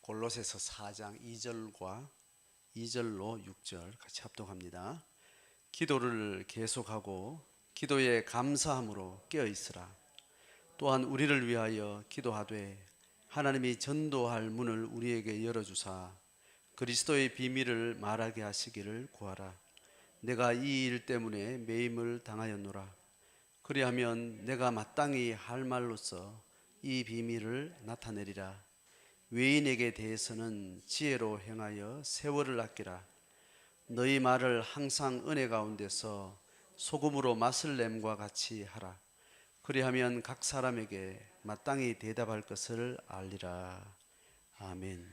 골로새서 4장 2절과 2절로 6절 같이 합독합니다. 기도를 계속하고 기도에 감사함으로 깨어있으라. 또한 우리를 위하여 기도하되 하나님이 전도할 문을 우리에게 열어주사 그리스도의 비밀을 말하게 하시기를 구하라. 내가 이 일 때문에 매임을 당하였노라. 그리하면 내가 마땅히 할 말로써 이 비밀을 나타내리라. 외인에게 대해서는 지혜로 행하여 세월을 아끼라. 너희 말을 항상 은혜 가운데서 소금으로 맛을 냄과 같이 하라. 그리하면 각 사람에게 마땅히 대답할 것을 알리라. 아멘.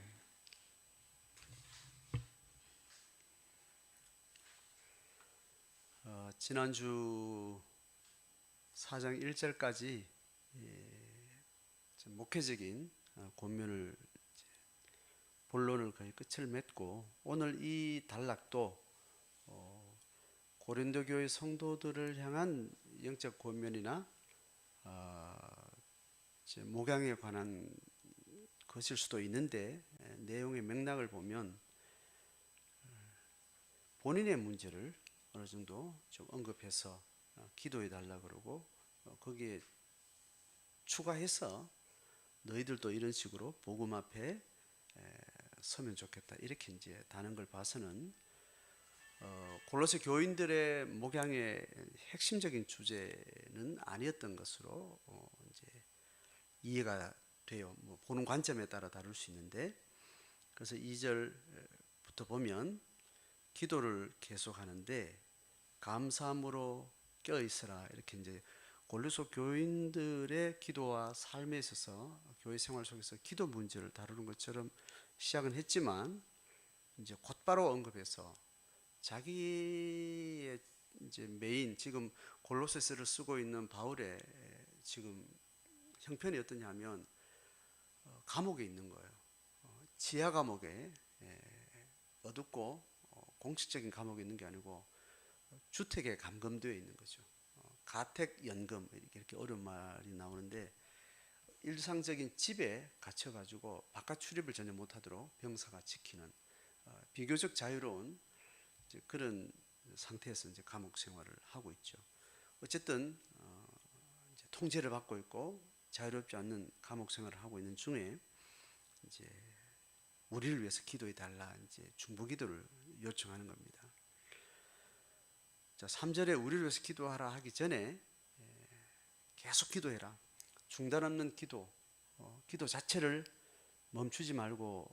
지난주 4장 1절까지 목회적인 권면을 본론을 거의 끝을 맺고, 오늘 이 단락도 고린도 교회 성도들을 향한 영적 권면이나 목양에 관한 것일 수도 있는데, 내용의 맥락을 보면 본인의 문제를 어느 정도 좀 언급해서 기도해 달라 그러고, 거기에 추가해서 너희들도 이런 식으로 복음 앞에 서면 좋겠다, 이렇게 이제 다는 걸 봐서는 골로새 교인들의 목양의 핵심적인 주제는 아니었던 것으로 이제 이해가 돼요. 뭐 보는 관점에 따라 다를 수 있는데, 그래서 2절부터 보면 기도를 계속하는데 감사함으로 껴 있으라, 이렇게 이제 골로새 교인들의 기도와 삶에 있어서 교회 생활 속에서 기도 문제를 다루는 것처럼 시작은 했지만, 이제 곧바로 언급해서 자기의 이제 메인, 지금 골로새서를 쓰고 있는 바울의 지금 형편이 어떠냐면 감옥에 있는 거예요. 지하 감옥에, 어둡고 공식적인 감옥에 있는 게 아니고 주택에 감금되어 있는 거죠. 가택연금, 이렇게 어려운 말이 나오는데, 일상적인 집에 갇혀가지고 바깥 출입을 전혀 못하도록 병사가 지키는 비교적 자유로운 이제 그런 상태에서 이제 감옥 생활을 하고 있죠. 어쨌든 이제 통제를 받고 있고 자유롭지 않는 감옥 생활을 하고 있는 중에 이제 우리를 위해서 기도해 달라, 이제 중보기도를 요청하는 겁니다. 자, 3절에 우리를 위해서 기도하라 하기 전에 계속 기도해라, 중단 없는 기도, 기도 자체를 멈추지 말고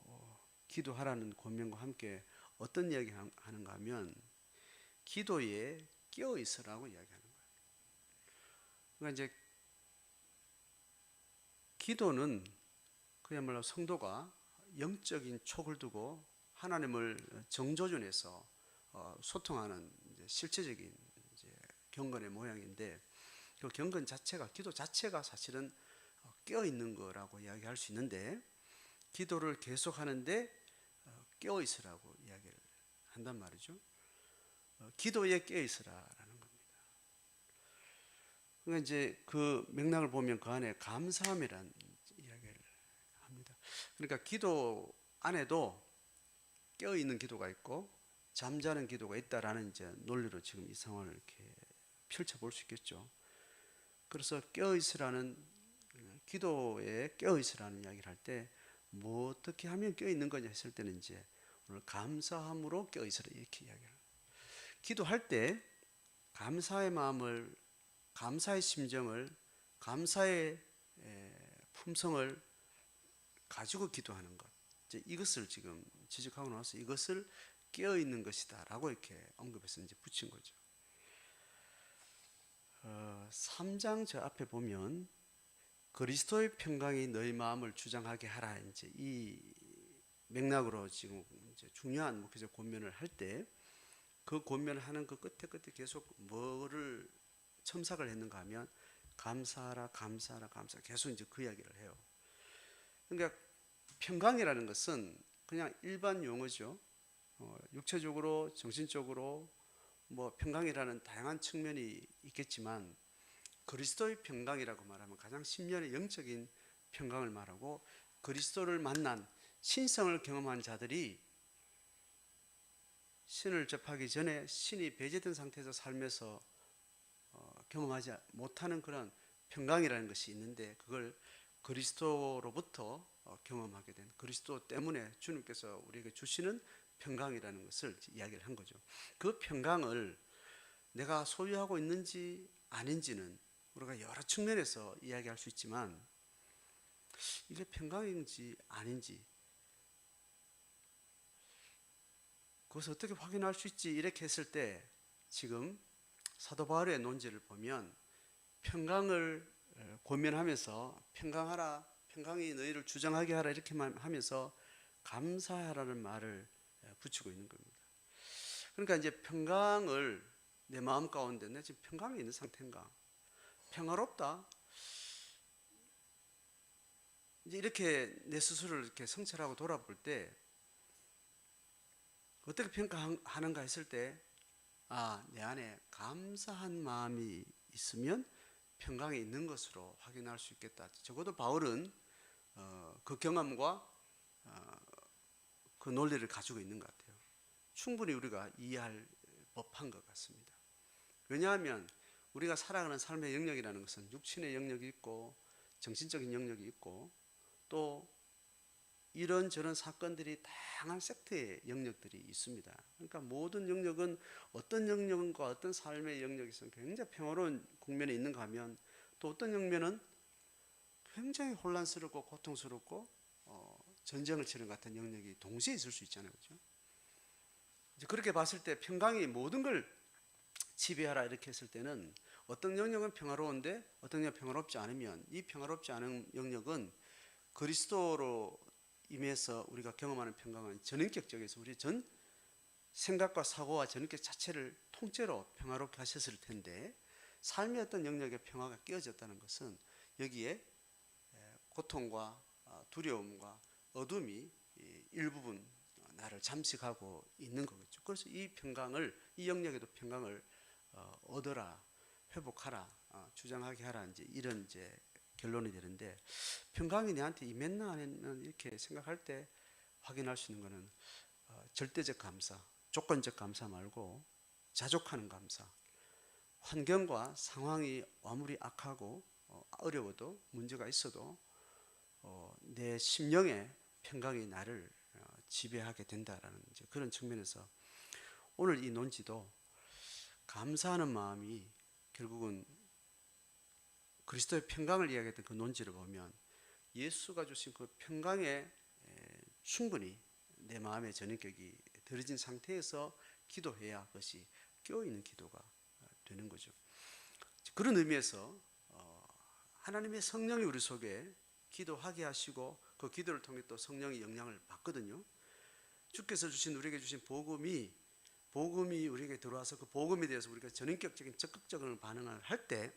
기도하라는 권면과 함께 어떤 이야기 하는가 하면 기도에 끼어 있으라고 이야기하는 거예요. 그러니까 이제 기도는 그야말로 성도가 영적인 촉을 두고 하나님을 정조준해서 소통하는 이제 실제적인 이제 경건의 모양인데, 그 경건 자체가, 기도 자체가 사실은 깨어 있는 거라고 이야기할 수 있는데, 기도를 계속하는데 깨어 있으라고 이야기를 한단 말이죠. 기도에 깨어 있으라라는 겁니다. 그러니까 이제 그 맥락을 보면 그 안에 감사함이라는 이야기를 합니다. 그러니까 기도 안에도 깨어 있는 기도가 있고 잠자는 기도가 있다라는 이제 논리로 지금 이 상황을 이렇게 펼쳐볼 수 있겠죠. 그래서 깨어 있으라는, 기도에 깨어 있으라는 이야기를 할 때 뭐 어떻게 하면 깨어 있는 거냐 했을 때는 이제 오늘 감사함으로 깨어 있으라, 이렇게 이야기를. 기도할 때 감사의 마음을, 감사의 심정을, 감사의 품성을 가지고 기도하는 것, 이제 이것을 지금 지적하고 나서 이것을 깨어 있는 것이다 라고 이렇게 언급해서 이제 붙인 거죠. 3장 저 앞에 보면 그리스도의 평강이 너희 마음을 주장하게 하라, 이제 이 맥락으로 지금 이제 중요한 목회적 권면을 할 때, 그 권면을 하는 그 끝에 계속 뭐를 첨삭을 했는가 하면 감사하라, 감사하라, 감사, 계속 이제 그 이야기를 해요. 그러니까 평강이라는 것은 그냥 일반 용어죠. 육체적으로, 정신적으로 뭐 평강이라는 다양한 측면이 있겠지만, 그리스도의 평강이라고 말하면 가장 심연의 영적인 평강을 말하고, 그리스도를 만난 신성을 경험한 자들이 신을 접하기 전에 신이 배제된 상태에서 살면서 경험하지 못하는 그런 평강이라는 것이 있는데, 그걸 그리스도로부터 경험하게 된, 그리스도 때문에 주님께서 우리에게 주시는 평강이라는 것을 이야기를 한 거죠. 그 평강을 내가 소유하고 있는지 아닌지는 우리가 여러 측면에서 이야기할 수 있지만, 이게 평강인지 아닌지 그것을 어떻게 확인할 수 있지, 이렇게 했을 때 지금 사도 바울의 논지를 보면 평강을 고면하면서 평강하라, 평강이 너희를 주장하게 하라, 이렇게만 하면서 감사하라는 말을 붙이고 있는 겁니다. 그러니까 이제 평강을 내 마음 가운데, 내 지금 평강이 있는 상태인가, 평화롭다, 이제 이렇게 내 스스로를 이렇게 성찰하고 돌아볼 때 어떻게 평가하는가 했을 때, 내 안에 감사한 마음이 있으면 평강이 있는 것으로 확인할 수 있겠다. 적어도 바울은 그 경험과 그 논리를 가지고 있는 것 같아요. 충분히 우리가 이해할 법한 것 같습니다. 왜냐하면 우리가 살아가는 삶의 영역이라는 것은 육신의 영역이 있고 정신적인 영역이 있고 또 이런저런 사건들이 다양한 섹터의 영역들이 있습니다. 그러니까 모든 영역은 어떤 영역과 어떤 삶의 영역에서 굉장히 평화로운 국면에 있는가 하면, 또 어떤 영면은 굉장히 혼란스럽고 고통스럽고 전쟁을 치는 같은 영역이 동시에 있을 수 있잖아요. 그렇죠? 이제 그렇게 봤을 때 평강이 모든 걸 지배하라 이렇게 했을 때는 어떤 영역은 평화로운데 어떤 영역은 평화롭지 않으면, 이 평화롭지 않은 영역은 그리스도로 임해서 우리가 경험하는 평강은 전인격적에서 우리 전 생각과 사고와 전인격 자체를 통째로 평화롭게 하셨을 텐데, 삶의 어떤 영역에 평화가 끼어졌다는 것은 여기에 고통과 두려움과 어둠이 일부분 나를 잠식하고 있는 거겠죠. 그래서 이 평강을, 이 영역에도 평강을 얻어라, 회복하라, 주장하게 하라, 이제 이런 이제 결론이 되는데, 평강이 내한테 임했나 안 했나 이렇게 생각할 때 확인할 수 있는 것은 절대적 감사, 조건적 감사 말고 자족하는 감사. 환경과 상황이 아무리 악하고 어려워도, 문제가 있어도 내 심령의 평강이 나를 지배하게 된다라는 이제 그런 측면에서 오늘 이 논지도 감사하는 마음이 결국은 그리스도의 평강을 이야기했던 그 논지를 보면 예수가 주신 그 평강에 충분히 내 마음의 전인격이 들어진 상태에서 기도해야 그것이 껴있는 기도가 되는 거죠. 그런 의미에서 하나님의 성령이 우리 속에 기도하게 하시고 그 기도를 통해 또 성령의 영향을 받거든요. 주께서 주신, 우리에게 주신 복음이 우리에게 들어와서 그 복음에 대해서 우리가 전인격적인 적극적인 반응을 할 때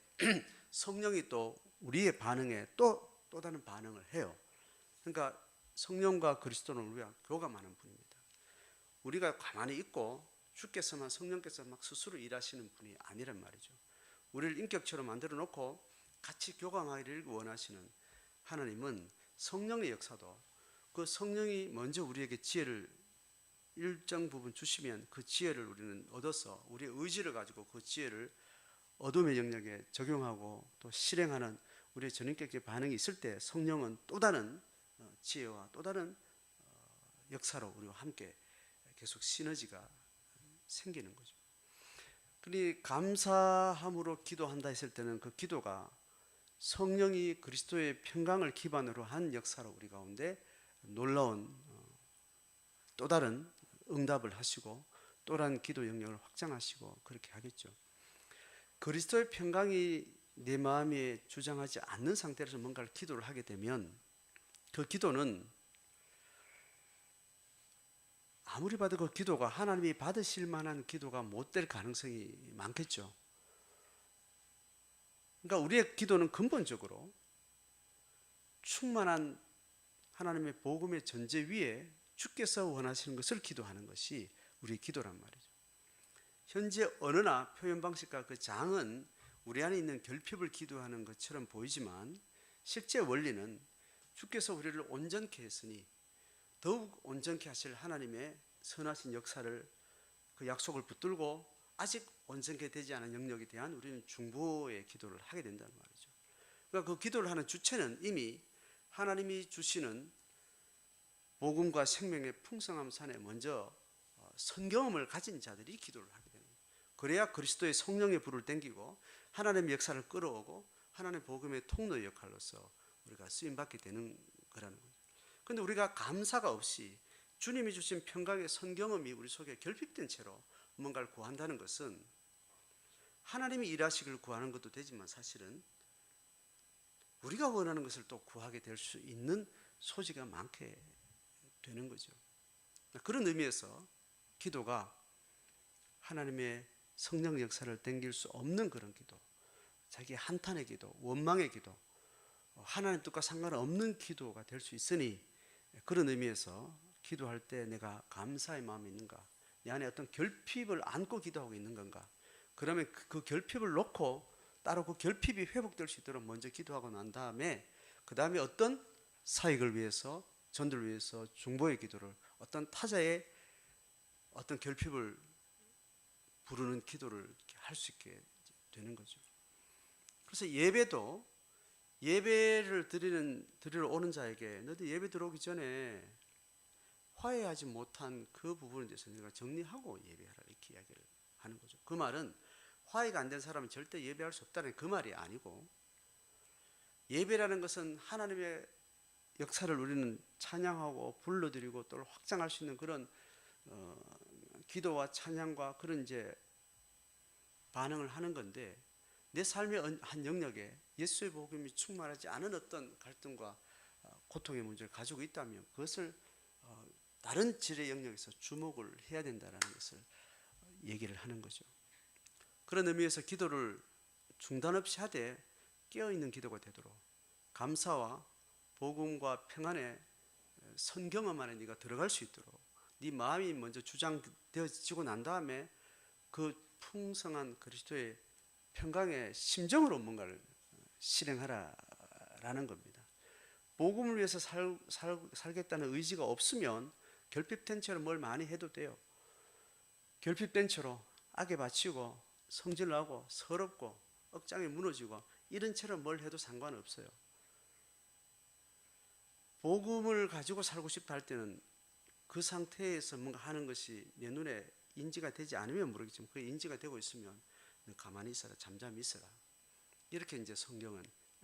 성령이 또 우리의 반응에 또 다른 반응을 해요. 그러니까 성령과 그리스도는 우리가 교감하는 분입니다. 우리가 가만히 있고 주께서만, 성령께서 막 스스로 일하시는 분이 아니란 말이죠. 우리를 인격체로 만들어 놓고 같이 교감하기를 원하시는 하나님은 성령의 역사도, 그 성령이 먼저 우리에게 지혜를 일정 부분 주시면 그 지혜를 우리는 얻어서 우리의 의지를 가지고 그 지혜를 어둠의 영역에 적용하고 또 실행하는 우리의 전인격적 반응이 있을 때 성령은 또 다른 지혜와 또 다른 역사로 우리와 함께 계속 시너지가 생기는 거죠. 그러니 감사함으로 기도한다 했을 때는 그 기도가 성령이 그리스도의 평강을 기반으로 한 역사로 우리 가운데 놀라운 또 다른 응답을 하시고 또 다른 기도 영역을 확장하시고 그렇게 하겠죠. 그리스도의 평강이 내 마음에 주장하지 않는 상태에서 뭔가를 기도를 하게 되면 그 기도는 아무리 봐도 그 기도가 하나님이 받으실 만한 기도가 못 될 가능성이 많겠죠. 그러니까 우리의 기도는 근본적으로 충만한 하나님의 복음의 전제 위에 주께서 원하시는 것을 기도하는 것이 우리의 기도란 말이죠. 현재 언어나 표현 방식과 그 장은 우리 안에 있는 결핍을 기도하는 것처럼 보이지만 실제 원리는 주께서 우리를 온전케 했으니 더욱 온전케 하실 하나님의 선하신 역사를, 그 약속을 붙들고 아직 온전케 되지 않은 영역에 대한 우리는 중보의 기도를 하게 된다는 말이죠. 그러니까 그 기도를 하는 주체는 이미 하나님이 주시는 복음과 생명의 풍성함 산에 먼저 선경험을 가진 자들이 기도를 하게 되는 거예요. 그래야 그리스도의 성령의 불을 땡기고 하나님의 역사를 끌어오고 하나님의 복음의 통로 역할로서 우리가 쓰임받게 되는 거라는 거죠. 그런데 우리가 감사가 없이 주님이 주신 평강의 선경험이 우리 속에 결핍된 채로 뭔가를 구한다는 것은 하나님이 일하시기를 구하는 것도 되지만 사실은 우리가 원하는 것을 또 구하게 될 수 있는 소지가 많게 되는 거죠. 그런 의미에서 기도가 하나님의 성령 역사를 땡길 수 없는 그런 기도, 자기 한탄의 기도, 원망의 기도, 하나님 뜻과 상관없는 기도가 될 수 있으니, 그런 의미에서 기도할 때 내가 감사의 마음이 있는가, 내 안에 어떤 결핍을 안고 기도하고 있는 건가, 그러면 그 결핍을 놓고 따로 그 결핍이 회복될 수 있도록 먼저 기도하고 난 다음에 그 다음에 어떤 사역을 위해서, 전도를 위해서 중보의 기도를, 어떤 타자의 어떤 결핍을 부르는 기도를 할 수 있게 되는 거죠. 그래서 예배도, 예배를 드리러 오는 자에게 너도 예배 들어오기 전에 화해하지 못한 그 부분에 대해서 내가 정리하고 예배하라, 이렇게 이야기를 하는 거죠. 그 말은 화해가 안 된 사람은 절대 예배할 수 없다는 그 말이 아니고, 예배라는 것은 하나님의 역사를 우리는 찬양하고 불러드리고 또 확장할 수 있는 그런 기도와 찬양과 그런 이제 반응을 하는 건데, 내 삶의 한 영역에 예수의 복음이 충만하지 않은 어떤 갈등과 고통의 문제를 가지고 있다면 그것을 다른 질의 영역에서 주목을 해야 된다는 것을 얘기를 하는 거죠. 그런 의미에서 기도를 중단 없이 하되 깨어있는 기도가 되도록, 감사와 복음과 평안의 선경험 안에 네가 들어갈 수 있도록 네 마음이 먼저 주장되어지고 난 다음에 그 풍성한 그리스도의 평강의 심정으로 뭔가를 실행하라라는 겁니다. 복음을 위해서 살겠다는 의지가 없으면 결핍된 채로 뭘 많이 해도 돼요. 결핍된 채로 악에 바치고 성질나고 서럽고 억장이 무너지고 이런 채로 뭘 해도 상관없어요. 복음을 가지고 살고 싶다 할 때는 그 상태에서 뭔가 하는 것이 내 눈에 인지가 되지 않으면 모르겠지만, 그 인지가 되고 있으면 가만히 있어라, 잠잠히 있어라, 이렇게 이제 성경은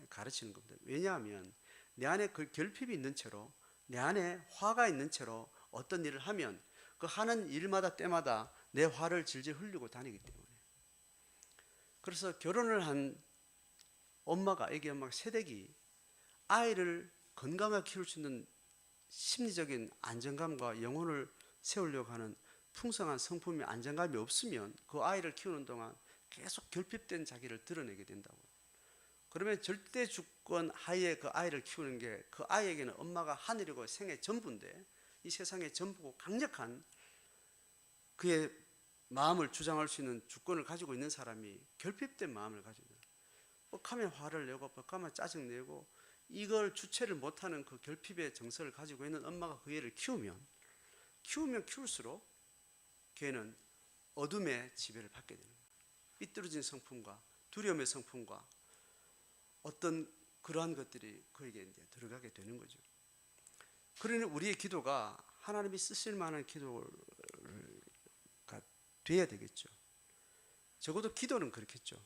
가르치는 겁니다. 왜냐하면 내 안에 그 결핍이 있는 채로, 내 안에 화가 있는 채로 어떤 일을 하면 그 하는 일마다 때마다 내 화를 질질 흘리고 다니기 때문에. 그래서 결혼을 한 엄마가, 애기 엄마가, 새댁이 아이를 건강하게 키울 수 있는 심리적인 안정감과 영혼을 세우려고 하는 풍성한 성품의 안정감이 없으면 그 아이를 키우는 동안 계속 결핍된 자기를 드러내게 된다고요. 그러면 절대 주권 하에 그 아이를 키우는 게, 그 아이에게는 엄마가 하늘이고 생의 전부인데, 이 세상의 전부고 강력한 그의 마음을 주장할 수 있는 주권을 가지고 있는 사람이 결핍된 마음을 가지고 있는, 뻑하면 화를 내고 뻑하면 짜증내고 이걸 주체를 못하는 그 결핍의 정서를 가지고 있는 엄마가 그 애를 키우면 키울수록 걔는 어둠의 지배를 받게 되는 거예요. 삐뚤어진 성품과 두려움의 성품과 어떤 그러한 것들이 그에게 이제 들어가게 되는 거죠. 그러니 우리의 기도가 하나님이 쓰실 만한 기도가 돼야 되겠죠. 적어도 기도는 그렇겠죠.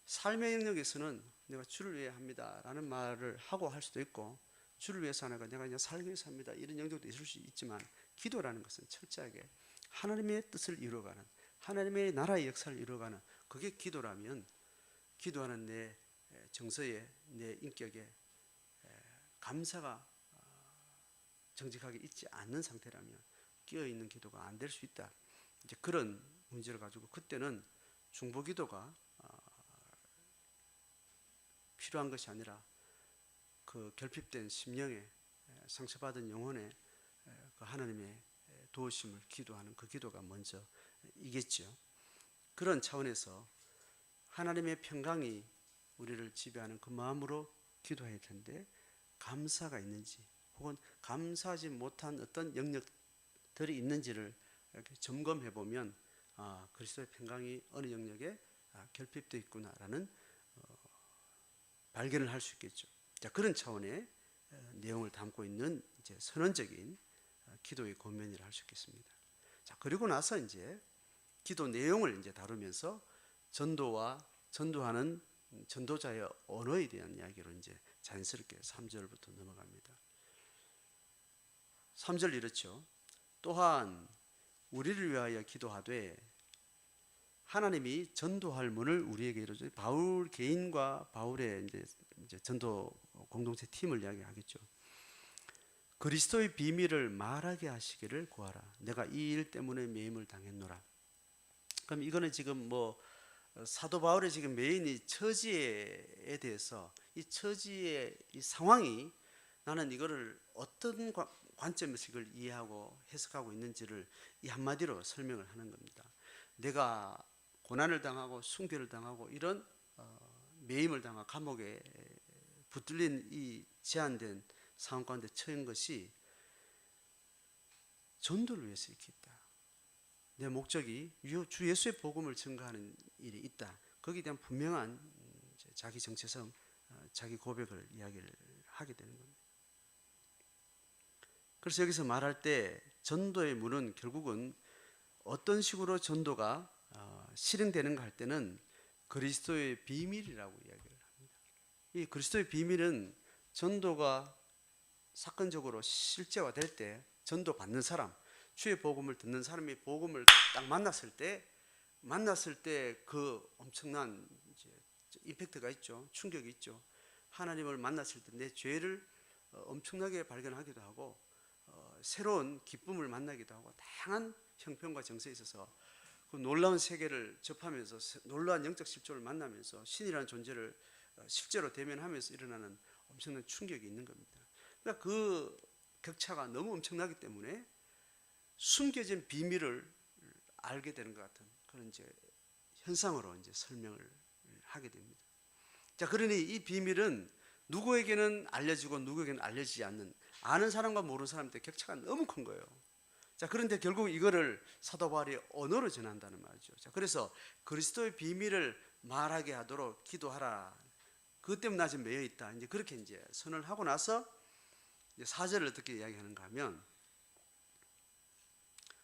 삶의 영역에서는 내가 주를 위해 합니다 라는 말을 하고 할 수도 있고, 주를 위해서 하나가 내가 그냥 살기 위해서 합니다 이런 영역도 있을 수 있지만, 기도라는 것은 철저하게 하나님의 뜻을 이루어가는, 하나님의 나라의 역사를 이루어가는, 그게 기도라면, 기도하는 내 정서에, 내 인격에 감사가 정직하게 있지 않는 상태라면 끼어있는 기도가 안 될 수 있다. 이제 그런 문제를 가지고 그때는 중보 기도가 필요한 것이 아니라 그 결핍된 심령에, 상처받은 영혼에 그 하나님의 도우심을 기도하는 그 기도가 먼저 이겠죠. 그런 차원에서 하나님의 평강이 우리를 지배하는 그 마음으로 기도해야 할 텐데, 감사가 있는지, 혹은 감사하지 못한 어떤 영역들이 있는지를 이렇게 점검해 보면 그리스도의 평강이 어느 영역에 결핍되어 있구나라는 발견을 할 수 있겠죠. 자, 그런 차원의 내용을 담고 있는 이제 선언적인 기도의 권면이라 할 수 있겠습니다. 자, 그리고 나서 이제 기도 내용을 이제 다루면서 전도와 전도하는 전도자의 언어에 대한 이야기로 이제 자연스럽게 3절부터 넘어갑니다. 3절 이렇죠. 또한 우리를 위하여 기도하되 하나님이 전도할 문을 우리에게 열어줘. 바울 개인과 바울의 이제 전도 공동체 팀을 이야기하겠죠. 그리스도의 비밀을 말하게 하시기를 구하라. 내가 이 일 때문에 매임을 당했노라. 그럼 이거는 지금 뭐 사도 바울의 지금 메인이 처지에 대해서 이 처지의 이 상황이 나는 이거를 어떤 관점에서 이걸 이해하고 해석하고 있는지를 이 한마디로 설명을 하는 겁니다. 내가 고난을 당하고 순교를 당하고 이런 매임을 당하고 감옥에 붙들린 이 제한된 상황 가운데 처한 것이 전도를 위해서 이렇게 있다. 내 목적이 주 예수의 복음을 증거하는 일이 있다. 거기에 대한 분명한 자기 정체성, 자기 고백을 이야기를 하게 되는 겁니다. 그래서 여기서 말할 때 전도의 문은 결국은 어떤 식으로 전도가 실행되는가 할 때는 그리스도의 비밀이라고 이야기를 합니다. 이 그리스도의 비밀은 전도가 사건적으로 실제화될 때 전도 받는 사람, 주의 복음을 듣는 사람이 복음을 딱 만났을 때 그 엄청난 이제 임팩트가 있죠. 충격이 있죠. 하나님을 만났을 때 내 죄를 엄청나게 발견하기도 하고 새로운 기쁨을 만나기도 하고 다양한 형편과 정세에 있어서 그 놀라운 세계를 접하면서 놀라운 영적 실존을 만나면서 신이라는 존재를 실제로 대면하면서 일어나는 엄청난 충격이 있는 겁니다. 그러니까 그 격차가 너무 엄청나기 때문에 숨겨진 비밀을 알게 되는 것 같은 그런 이제 현상으로 이제 설명을 하게 됩니다. 자, 그러니 이 비밀은 누구에게는 알려지고 누구에게는 알려지지 않는, 아는 사람과 모르는 사람한테 격차가 너무 큰 거예요. 자, 그런데 결국 이거를 사도 바울이 언어로 전한다는 말이죠. 자, 그래서 그리스도의 비밀을 말하게 하도록 기도하라. 그것 때문에 나 지금 매여 있다. 이제 그렇게 이제 선언을 하고 나서 이제 4절을 어떻게 이야기하는가 하면,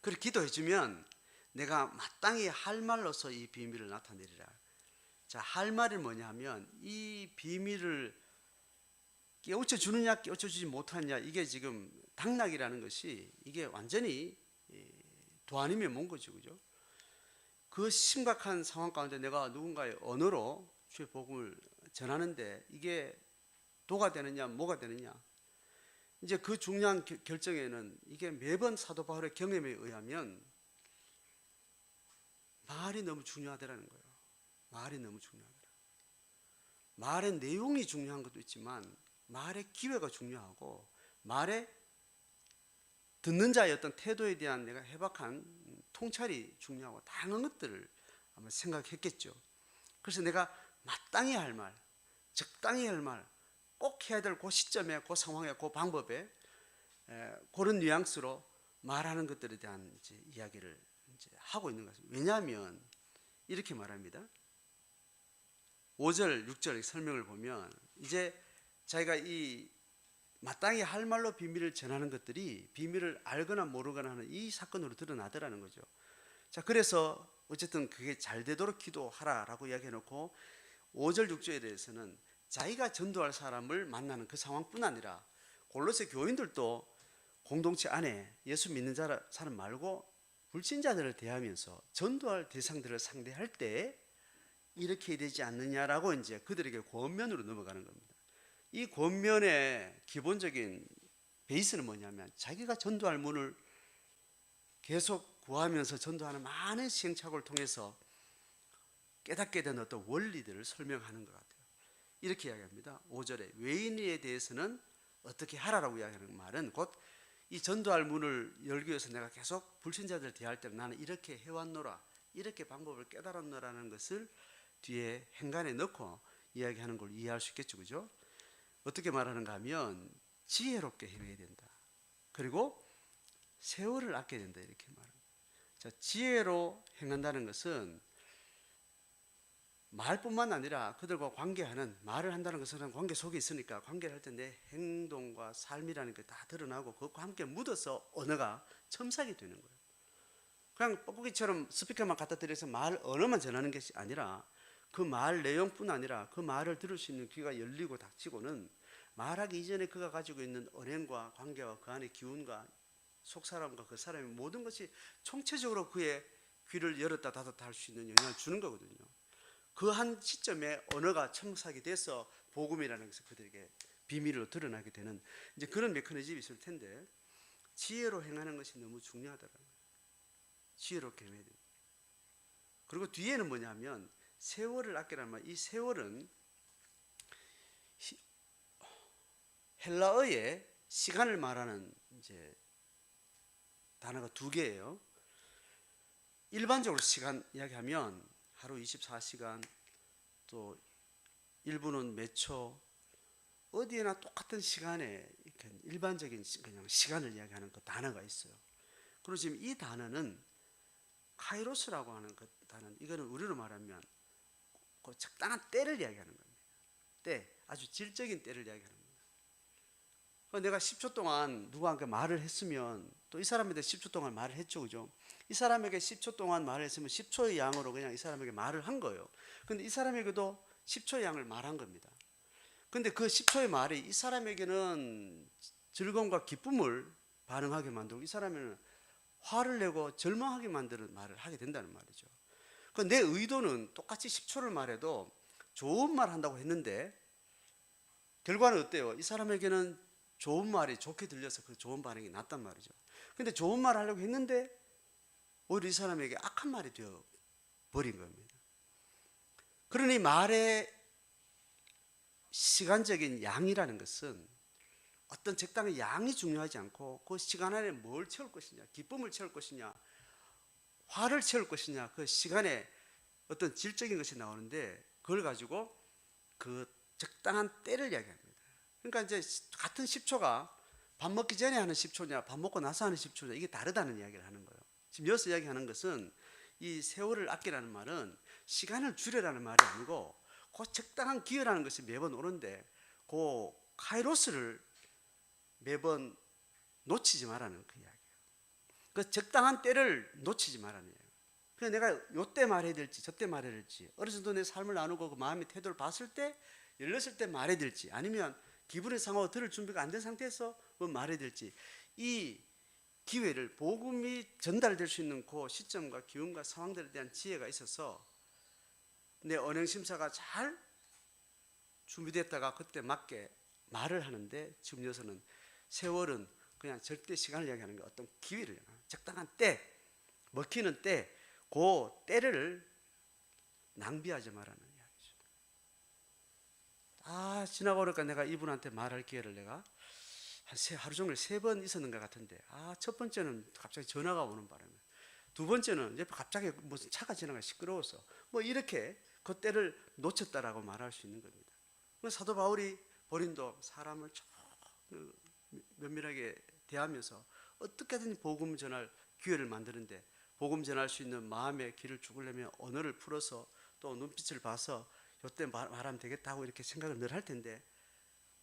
그렇게 기도해주면 내가 마땅히 할 말로서 이 비밀을 나타내리라. 자, 할 말이 뭐냐 하면 이 비밀을 깨우쳐 주느냐 깨우쳐 주지 못하느냐, 이게 지금 당락이라는 것이 이게 완전히 도안이면 뭔 거죠, 그죠? 그 심각한 상황 가운데 내가 누군가의 언어로 주의 복음을 전하는데 이게 도가 되느냐 뭐가 되느냐, 이제 그 중요한 결정에는 이게 매번 사도 바울의 경험에 의하면 말이 너무 중요하다라는 거예요. 말이 너무 중요하더라. 말의 내용이 중요한 것도 있지만 말의 기회가 중요하고 말의 듣는 자의 어떤 태도에 대한 내가 해박한 통찰이 중요하고 다양한 것들을 아마 생각했겠죠. 그래서 내가 마땅히 할 말, 적당히 할 말, 꼭 해야 될 그 시점에, 그 상황에, 그 방법에 그런 뉘앙스로 말하는 것들에 대한 이제 이야기를 이제 하고 있는 것입니다. 왜냐하면 이렇게 말합니다. 5절, 6절 설명을 보면 이제 자기가 이 마땅히 할 말로 비밀을 전하는 것들이 비밀을 알거나 모르거나 하는 이 사건으로 드러나더라는 거죠. 자, 그래서 어쨌든 그게 잘 되도록 기도하라라고 이야기해놓고 5절, 6절에 대해서는 자기가 전도할 사람을 만나는 그 상황뿐 아니라 골로새 교인들도 공동체 안에 예수 믿는 사람 말고 불신자들을 대하면서 전도할 대상들을 상대할 때 이렇게 되지 않느냐라고 이제 그들에게 권면으로 넘어가는 겁니다. 이 권면의 기본적인 베이스는 뭐냐면 자기가 전도할 문을 계속 구하면서 전도하는 많은 시행착오를 통해서 깨닫게 된 어떤 원리들을 설명하는 것 같아요. 이렇게 이야기합니다. 5절에 외인에 대해서는 어떻게 하라라고 이야기하는 말은 곧 이 전도할 문을 열기 위해서 내가 계속 불신자들 대할 때 나는 이렇게 해왔노라, 이렇게 방법을 깨달았노라는 것을 뒤에 행간에 넣고 이야기하는 걸 이해할 수 있겠죠, 그죠? 어떻게 말하는가 하면 지혜롭게 행해야 된다. 그리고 세월을 아껴야 된다. 이렇게 말합니다. 자, 지혜로 행한다는 것은 말뿐만 아니라 그들과 관계하는, 말을 한다는 것은 관계 속에 있으니까 관계를 할 때 내 행동과 삶이라는 게 다 드러나고 그것과 함께 묻어서 언어가 첨삭이 되는 거예요. 그냥 뻐꾸기처럼 스피커만 갖다 대서 말 언어만 전하는 것이 아니라 그 말 내용뿐 아니라 그 말을 들을 수 있는 귀가 열리고 닫히고는 말하기 이전에 그가 가지고 있는 언행과 관계와 그 안의 기운과 속사람과 그 사람의 모든 것이 총체적으로 그의 귀를 열었다 닫았다 할 수 있는 영향을 주는 거거든요. 그 한 시점에 언어가 첨삭이 돼서 복음이라는 것을 그들에게 비밀로 드러나게 되는 이제 그런 메커니즘이 있을 텐데, 지혜로 행하는 것이 너무 중요하다는 거예요. 지혜롭게 행해야 됩니다. 그리고 뒤에는 뭐냐면 세월을 아끼라는 말, 이 세월은 헬라어의 시간을 말하는 이제 단어가 두 개예요. 일반적으로 시간 이야기하면 하루 24시간, 또 일부는 몇 초, 어디에나 똑같은 시간에 일반적인 그냥 시간을 이야기하는 그 단어가 있어요. 그리고 지금 이 단어는 카이로스라고 하는 그 단어는, 이거는 우리로 말하면 그 적당한 때를 이야기하는 겁니다. 때, 아주 질적인 때를 이야기하는 겁니다. 내가 10초 동안 누구한테 말을 했으면 또 이 사람에 대해 10초 동안 말을 했죠, 그죠? 이 사람에게 10초 동안 말을 했으면 10초의 양으로 그냥 이 사람에게 말을 한 거예요. 근데 이 사람에게도 10초의 양을 말한 겁니다. 근데 그 10초의 말이 이 사람에게는 즐거움과 기쁨을 반응하게 만들고 이 사람에게는 화를 내고 절망하게 만드는 말을 하게 된다는 말이죠. 내 의도는 똑같이 10초를 말해도 좋은 말 한다고 했는데 결과는 어때요? 이 사람에게는 좋은 말이 좋게 들려서 그 좋은 반응이 났단 말이죠. 근데 좋은 말 하려고 했는데 오히려 이 사람에게 악한 말이 되어 버린 겁니다. 그러니 말의 시간적인 양이라는 것은 어떤 적당한 양이 중요하지 않고 그 시간 안에 뭘 채울 것이냐, 기쁨을 채울 것이냐, 화를 채울 것이냐, 그 시간에 어떤 질적인 것이 나오는데 그걸 가지고 그 적당한 때를 이야기합니다. 그러니까 이제 같은 10초가 밥 먹기 전에 하는 10초냐 밥 먹고 나서 하는 10초냐 이게 다르다는 이야기를 하는 거예요. 지금 여기서 이야기하는 것은 이 세월을 아끼라는 말은 시간을 줄여라는 말이 아니고 그 적당한 기회라는 것이 매번 오는데 그 카이로스를 매번 놓치지 말라는 그 이야기예요. 그 적당한 때를 놓치지 말라는 이야기예요. 그래서 내가 요때 말해야 될지 저때 말해야 될지, 어느 정도 내 삶을 나누고 그 마음의 태도를 봤을 때 열렸을 때 말해야 될지, 아니면 기분의 상하고 들을 준비가 안 된 상태에서 뭐 말해야 될지, 이 기회를 복음이 전달될 수 있는 그 시점과 기운과 상황들에 대한 지혜가 있어서 내 언행심사가 잘 준비됐다가 그때 맞게 말을 하는데, 지금 여기서는 세월은 그냥 절대 시간을 이야기하는 게 어떤 기회를, 적당한 때, 먹히는 때, 그 때를 낭비하지 말라는 이야기죠. 지나고 그러니까 내가 이분한테 말할 기회를 내가 하루 종일 3번 있었는 것 같은데, 첫 번째는 갑자기 전화가 오는 바람에, 두 번째는 이제 갑자기 무슨 차가 지나가 시끄러워서 뭐 이렇게 그 때를 놓쳤다라고 말할 수 있는 겁니다. 사도 바울이 고린도 사람을 면밀하게 대하면서 어떻게든 복음 전할 기회를 만드는데, 복음 전할 수 있는 마음의 길을 죽으려면 언어를 풀어서 또 눈빛을 봐서 이때 말하면 되겠다고 이렇게 생각을 늘 할 텐데,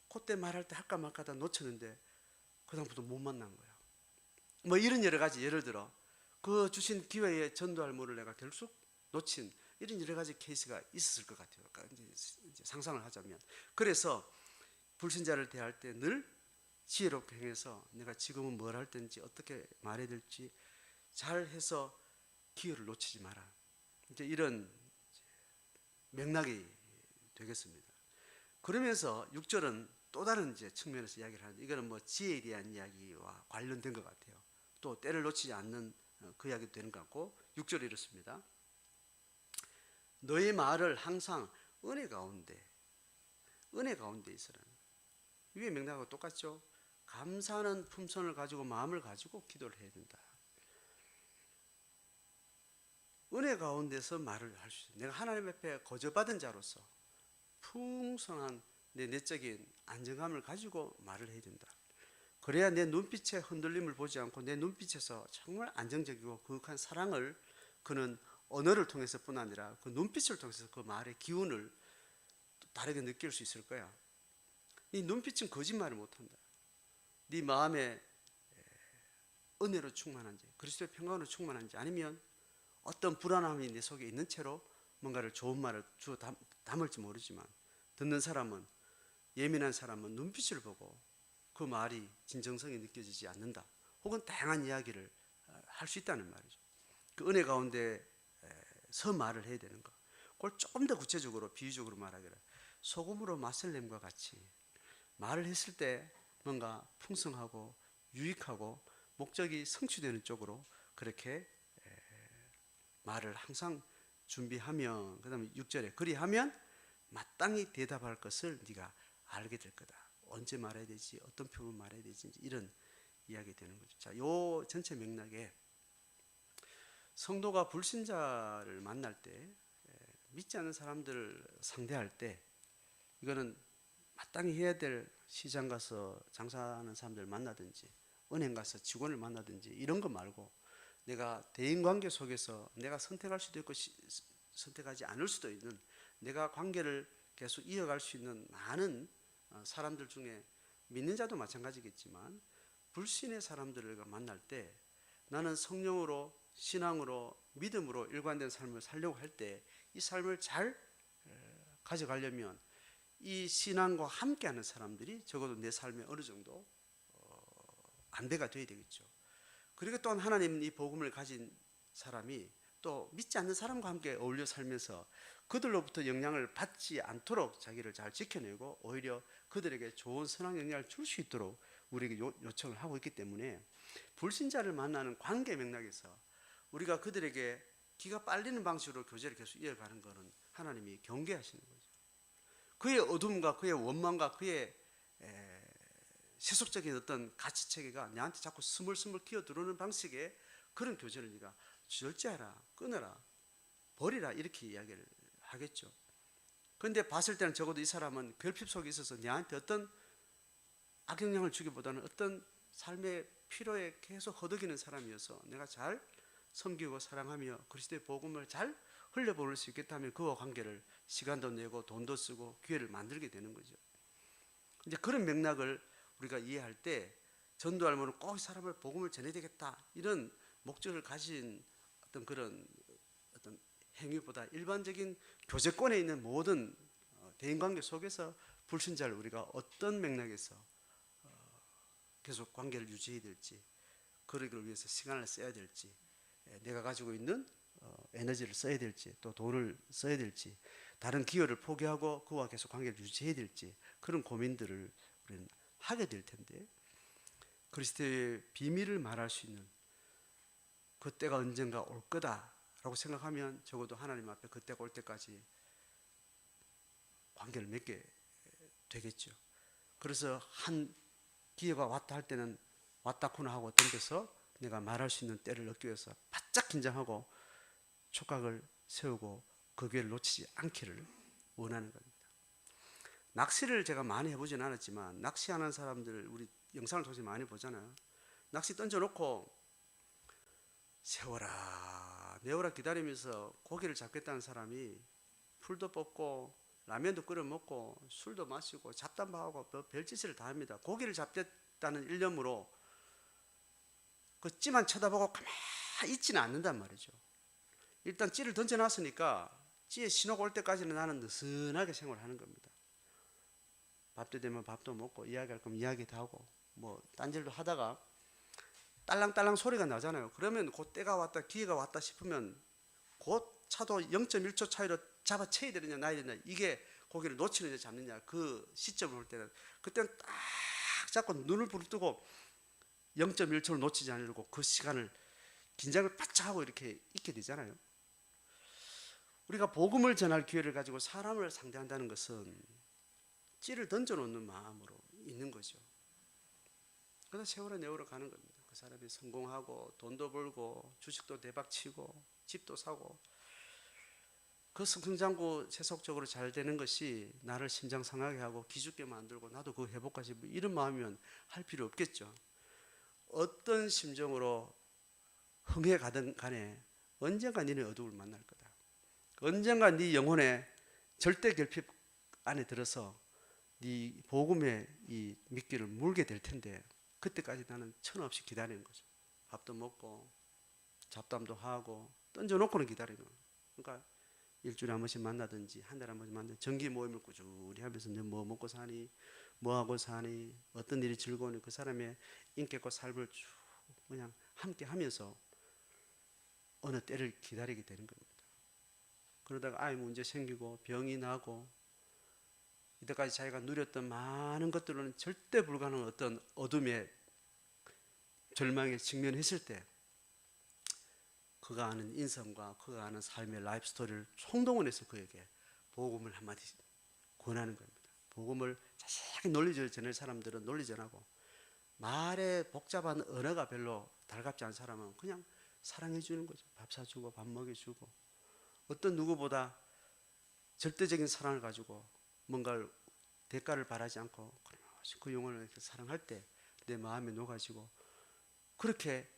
그때 말할 때 할까 말까 다 놓쳤는데 그다음부터 못 만난 거예요. 뭐 이런 여러 가지, 예를 들어 그 주신 기회에 전도할 물을 내가 결국 놓친 이런 여러 가지 케이스가 있었을 것 같아요. 그러니까 이제 상상을 하자면, 그래서 불신자를 대할 때 늘 지혜롭게 행해서 내가 지금은 뭘 할 텐지 어떻게 말해야 될지 잘 해서 기회를 놓치지 마라. 이제 이런 맥락이 되겠습니다. 그러면서 6절은 또 다른 이제 측면에서 이야기를 하는데, 이거는 뭐 지혜에 대한 이야기와 관련된 것 같아요. 또 때를 놓치지 않는 그 이야기도 되는 것 같고, 6절에 이렇습니다. 너의 말을 항상 은혜 가운데 있으라. 위의 맥락하고 똑같죠. 감사하는 품성을 가지고 마음을 가지고 기도를 해야 된다. 은혜 가운데서 말을 할 수 있어요. 내가 하나님 앞에 거저받은 자로서 풍성한 내 내적인 안정감을 가지고 말을 해야 된다. 그래야 내 눈빛의 흔들림을 보지 않고 내 눈빛에서 정말 안정적이고 그윽한 사랑을 그는 언어를 통해서뿐 아니라 그 눈빛을 통해서 그 말의 기운을 또 다르게 느낄 수 있을 거야. 이 눈빛은 거짓말을 못한다. 네 마음에 은혜로 충만한지 그리스도의 평강으로 충만한지 아니면 어떤 불안함이 내 속에 있는 채로 뭔가를 좋은 말을 주어 담을지 모르지만 듣는 사람은 예민한 사람은 눈빛을 보고 그 말이 진정성이 느껴지지 않는다. 혹은 다양한 이야기를 할 수 있다는 말이죠. 그 은혜 가운데 서 말을 해야 되는 거. 그걸 조금 더 구체적으로 비유적으로 말하기를 소금으로 맛을 냄과 같이 말을 했을 때 뭔가 풍성하고 유익하고 목적이 성취되는 쪽으로 그렇게 말을 항상 준비하면 그다음에 6절에 그리하면 마땅히 대답할 것을 네가 알게 될 거다. 언제 말해야 되지, 어떤 표현 말해야 되지 이런 이야기 되는 거죠. 자, 요 전체 맥락에 성도가 불신자를 만날 때 믿지 않는 사람들을 상대할 때 이거는 마땅히 해야 될 시장 가서 장사하는 사람들 만나든지 은행 가서 직원을 만나든지 이런 거 말고 내가 대인관계 속에서 내가 선택할 수도 있고 선택하지 않을 수도 있는 내가 관계를 계속 이어갈 수 있는 많은 사람들 중에 믿는 자도 마찬가지겠지만 불신의 사람들을 만날 때 나는 성령으로 신앙으로 믿음으로 일관된 삶을 살려고 할 때 이 삶을 잘 가져가려면 이 신앙과 함께하는 사람들이 적어도 내 삶에 어느 정도 안배가 돼야 되겠죠. 그리고 또한 하나님 이 복음을 가진 사람이 또 믿지 않는 사람과 함께 어울려 살면서 그들로부터 영향을 받지 않도록 자기를 잘 지켜내고 오히려 그들에게 좋은 선한 영향을 줄 수 있도록 우리에게 요청을 하고 있기 때문에 불신자를 만나는 관계 맥락에서 우리가 그들에게 기가 빨리는 방식으로 교제를 계속 이어가는 것은 하나님이 경계하시는 거죠. 그의 어둠과 그의 원망과 그의 세속적인 어떤 가치체계가 내한테 자꾸 스물스물 기어들어오는 방식의 그런 교제를 네가 절제하라, 끊어라, 버리라 이렇게 이야기를 하겠죠. 그런데 봤을 때는 적어도 이 사람은 결핍 속에 있어서 내한테 어떤 악영향을 주기보다는 어떤 삶의 필요에 계속 허덕이는 사람이어서 내가 잘 섬기고 사랑하며 그리스도의 복음을 잘 흘려보낼 수 있겠다면 그와 관계를 시간도 내고 돈도 쓰고 기회를 만들게 되는 거죠. 이제 그런 맥락을 우리가 이해할 때 전도할머는 꼭 사람을 복음을 전해야 되겠다 이런 목적을 가진 어떤 그런 어떤 행위보다 일반적인 교제권에 있는 모든 대인관계 속에서 불신자를 우리가 어떤 맥락에서 계속 관계를 유지해야 될지 그러기를 위해서 시간을 써야 될지 내가 가지고 있는 에너지를 써야 될지 또 돈을 써야 될지 다른 기회를 포기하고 그와 계속 관계를 유지해야 될지 그런 고민들을 우리는 하게 될 텐데 그리스도의 비밀을 말할 수 있는 그때가 언젠가 올 거다라고 생각하면 적어도 하나님 앞에 그때가 올 때까지 관계를 맺게 되겠죠. 그래서 한 기회가 왔다 할 때는 왔다구나 하고 던져서 내가 말할 수 있는 때를 얻기 위해서 바짝 긴장하고 촉각을 세우고 그 기회를 놓치지 않기를 원하는 겁니다. 낚시를 제가 많이 해보진 않았지만 낚시하는 사람들 우리 영상을 통해서 많이 보잖아요. 낚시 던져놓고 세워라 내워라 기다리면서 고기를 잡겠다는 사람이 풀도 뽑고 라면도 끓여 먹고 술도 마시고 잡담하고 별짓을 다 합니다. 고기를 잡겠다는 일념으로 그 찌만 쳐다보고 가만히 있지는 않는단 말이죠. 일단 찌를 던져놨으니까 찌에 신호가 올 때까지는 나는 느슨하게 생활하는 겁니다. 밥도 되면 밥도 먹고 이야기할 거면 이야기도 하고 뭐 딴질도 하다가 딸랑딸랑 소리가 나잖아요. 그러면 그 때가 왔다 기회가 왔다 싶으면 곧 차도 0.1초 차이로 잡아채야 되느냐 놔야 되느냐 이게 고기를 놓치느냐 잡느냐 그 시점을 볼 때는 그때는 딱 잡고 눈을 부릅뜨고 0.1초를 놓치지 않으려고 그 시간을 긴장을 바짝 하고 이렇게 있게 되잖아요. 우리가 복음을 전할 기회를 가지고 사람을 상대한다는 것은 찌를 던져놓는 마음으로 있는 거죠. 그래서 세월에 내월에 가는 겁니다. 그 사람이 성공하고 돈도 벌고 주식도 대박치고 집도 사고 그 성장고 세속적으로 잘 되는 것이 나를 심장 상하게 하고 기죽게 만들고 나도 그거 회복하지 뭐 이런 마음이면 할 필요 없겠죠. 어떤 심정으로 흥해 가든 간에 언젠가 너는 어둠을 만날 거다. 언젠가 네 영혼의 절대 결핍 안에 들어서 네 복음의 이 미끼를 물게 될 텐데 그때까지 나는 천없이 기다리는 거죠. 밥도 먹고 잡담도 하고 던져놓고는 기다리는 거예요. 그러니까 일주일에 한 번씩 만나든지 한 달에 한 번씩 만나든지 정기 모임을 꾸준히 하면서 너 뭐 먹고 사니, 뭐 하고 사니, 어떤 일이 즐거우니 그 사람의 인격과 삶을 쭉 그냥 함께 하면서 어느 때를 기다리게 되는 겁니다. 그러다가 아이 문제 생기고 병이 나고 이때까지 자기가 누렸던 많은 것들로는 절대 불가능한 어떤 어둠의 절망에 직면했을 때 그가 아는 인성과 그가 아는 삶의 라이프 스토리를 총동원해서 그에게 복음을 한마디 권하는 겁니다. 복음을 자세하게 논리적으로 전할 사람들은 논리 전하고 말에 복잡한 언어가 별로 달갑지 않은 사람은 그냥 사랑해 주는 거죠. 밥 사주고 밥 먹여주고 어떤 누구보다 절대적인 사랑을 가지고 뭔가를 대가를 바라지 않고 그 영혼을 사랑할 때 내 마음에 녹아지고 그렇게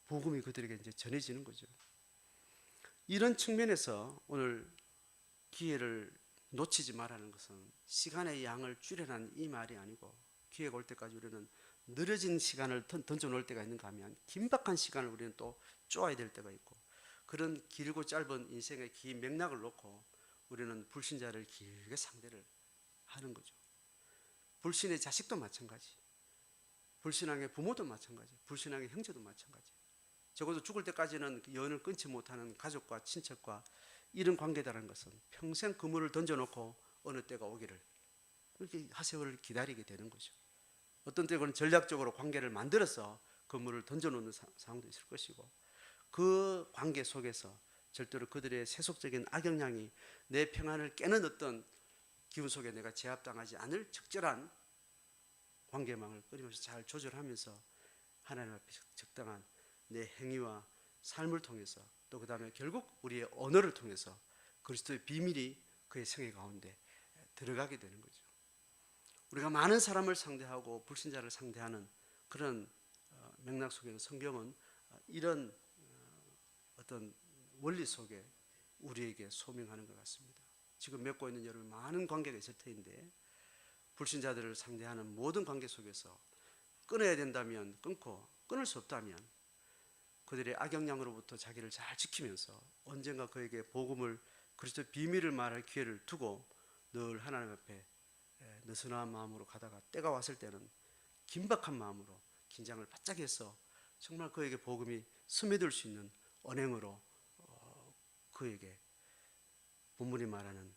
복음이 그들에게 이제 전해지는 거죠. 이런 측면에서 오늘 기회를 놓치지 말라는 것은 시간의 양을 줄여라는 이 말이 아니고 기회가 올 때까지 우리는 늘어진 시간을 던져놓을 때가 있는가 하면 긴박한 시간을 우리는 또 쪼아야 될 때가 있고 그런 길고 짧은 인생의 긴 맥락을 놓고 우리는 불신자를 길게 상대를 하는 거죠. 불신의 자식도 마찬가지, 불신앙의 부모도 마찬가지, 불신앙의 형제도 마찬가지. 적어도 죽을 때까지는 연을 끊지 못하는 가족과 친척과 이런 관계다라는 것은 평생 그물을 던져놓고 어느 때가 오기를 그렇게 하세월을 기다리게 되는 거죠. 어떤 때는 전략적으로 관계를 만들어서 그물을 던져놓는 상황도 있을 것이고 그 관계 속에서 절대로 그들의 세속적인 악영향이 내 평안을 깨는 어떤 기분 속에 내가 제압당하지 않을 적절한 관계망을 끊임없이 잘 조절하면서 하나님 앞에 적당한 내 행위와 삶을 통해서 또 그 다음에 결국 우리의 언어를 통해서 그리스도의 비밀이 그의 생애 가운데 들어가게 되는 거죠. 우리가 많은 사람을 상대하고 불신자를 상대하는 그런 맥락 속에서 성경은 이런 어떤 원리 속에 우리에게 소명하는 것 같습니다. 지금 맺고 있는 여러분 많은 관계가 있을 터인데 불신자들을 상대하는 모든 관계 속에서 끊어야 된다면 끊고 끊을 수 없다면 그들의 악영향으로부터 자기를 잘 지키면서 언젠가 그에게 복음을 그리스도의 비밀을 말할 기회를 두고 늘 하나님 앞에 느슨한 마음으로 가다가 때가 왔을 때는 긴박한 마음으로 긴장을 바짝 해서 정말 그에게 복음이 스며들 수 있는 언행으로 그에게 본문이 말하는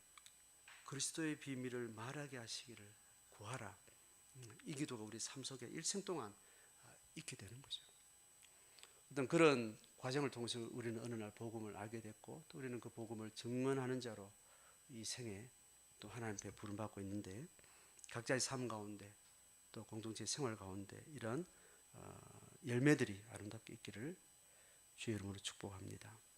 그리스도의 비밀을 말하게 하시기를 구하라. 이 기도가 우리 삶 속에 일생 동안 있게 되는 거죠. 어떤 그런 과정을 통해서 우리는 어느 날 복음을 알게 됐고 또 우리는 그 복음을 증언하는 자로 이 생에 또 하나님 앞에 부름받고 있는데 각자의 삶 가운데 또 공동체 생활 가운데 이런 열매들이 아름답게 있기를 주의 이름으로 축복합니다.